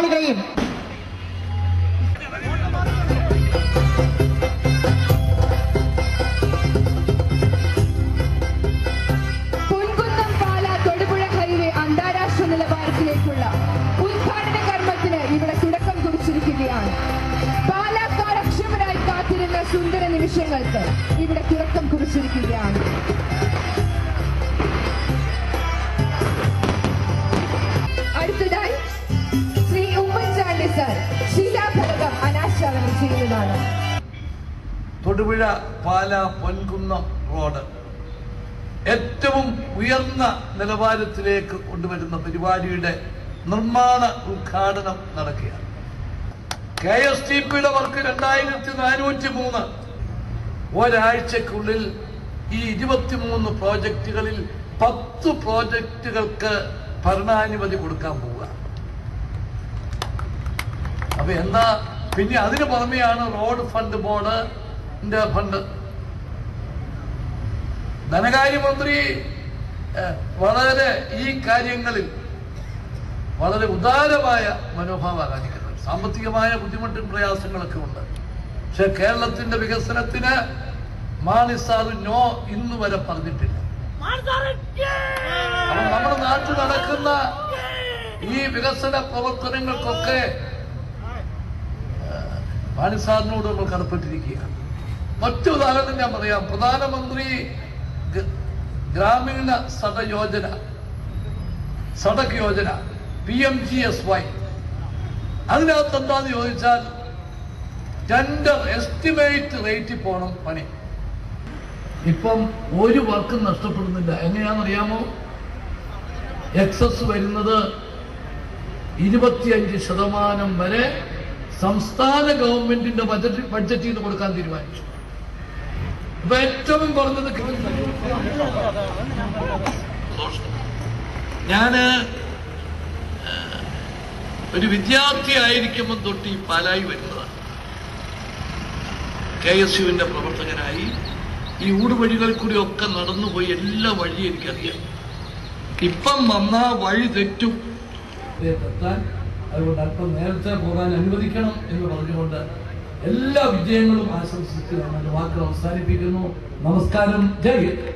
തൊഴിലാളികളെയും പൊൻകുന്നം പാല തൊടുപുഴ ഹൈവേ അന്താരാഷ്ട്ര നിലവാരത്തിലേക്കുള്ള ഉദ്ഘാടന കർമ്മത്തിന് ഇവിടെ തുടക്കം കുറിച്ചിരിക്കുകയാണ്. പാലക്കാട് അക്ഷമരായി കാത്തിരുന്ന സുന്ദര നിമിഷങ്ങൾക്ക് ഇവിടെ തുടക്കം കുറിച്ചിരിക്കുകയാണ്. അടുത്തതായി ശ്രീ ഉമ്മൻചാണ്ടി സർ ശിലാഫലകം അനാച്ഛാദനം ചെയ്യുന്നതാണ്. തൊടുപുഴ പാല പൊൻകുന്നം റോഡ് ഏറ്റവും ഉയർന്ന നിലവാരത്തിലേക്ക് കൊണ്ടുവരുന്ന പരിപാടിയുടെ നിർമ്മാണ ഉദ്ഘാടനം നടക്കുകയാണ്. KSTPയുടെ വർക്ക് 2403. ഒരാഴ്ചക്കുള്ളിൽ ഈ 23 പ്രോജക്റ്റുകളിൽ 10 പ്രോജക്റ്റുകൾക്ക് ഭരണാനുമതി കൊടുക്കാൻ പോവുക. അപ്പൊ എന്താ പിന്നെ അതിന് പുറമെയാണ് റോഡ് ഫണ്ട് ബോർഡിന്റെ ഫണ്ട്. ധനകാര്യമന്ത്രി വളരെ ഈ കാര്യങ്ങളിൽ വളരെ ഉദാരമായ മനോഭാവം കാണിക്കുന്നത്. സാമ്പത്തികമായ ബുദ്ധിമുട്ടും പ്രയാസങ്ങളൊക്കെ ഉണ്ട്. പക്ഷെ കേരളത്തിന്റെ വികസനത്തിന് മാണി സാർ നോ ഇന്ന് വരെ പറഞ്ഞിട്ടില്ല. അപ്പൊ നമ്മുടെ നാട്ടിൽ നടക്കുന്ന ഈ വികസന പ്രവർത്തനങ്ങൾക്കൊക്കെ മാണി സാറിനോട് നമ്മൾ കടപ്പെട്ടിരിക്കുകയാണ്. മറ്റു ഉദാഹരണം ഞാൻ പറയാം. പ്രധാനമന്ത്രി ഗ്രാമീണ സഡക് യോജന PMGSY അതിനകത്ത് എന്താന്ന് ചോദിച്ചാൽ ടെൻഡർ എസ്റ്റിമേറ്റ് റേറ്റിൽ പോകണം പണി. ഇപ്പം ഒരു വർക്കും നഷ്ടപ്പെടുന്നില്ല. എങ്ങനെയാണെന്നറിയാമോ? എക്സസ് വരുന്നത് 25% വരെ സംസ്ഥാന ഗവൺമെന്റിന്റെ ബഡ്ജറ്റിൽ നിന്ന് കൊടുക്കാൻ തീരുമാനിച്ചു. ഇപ്പൊ ഏറ്റവും കുറഞ്ഞത് ഞാന് ഒരു വിദ്യാർത്ഥി ആയിരിക്കുമ്പോൾ തൊട്ട് ഈ പാലായി വരുന്നതാണ്. KSUവിന്റെ പ്രവർത്തകനായി ഈ ഊടുവഴികളിൽ കൂടി ഒക്കെ നടന്നുപോയി എല്ലാ വഴിയും എനിക്കറിയാം. ഇപ്പം വന്നാ വഴി തെറ്റും. അതുകൊണ്ട് അല്പം നേരത്തെ പോകാൻ അനുവദിക്കണം എന്ന് പറഞ്ഞുകൊണ്ട് എല്ലാ വിജയങ്ങളും ആശംസിച്ച് വാക്കുകൾ അവസാനിപ്പിക്കുന്നു. നമസ്കാരം. ജയ് ഹിന്ദ്.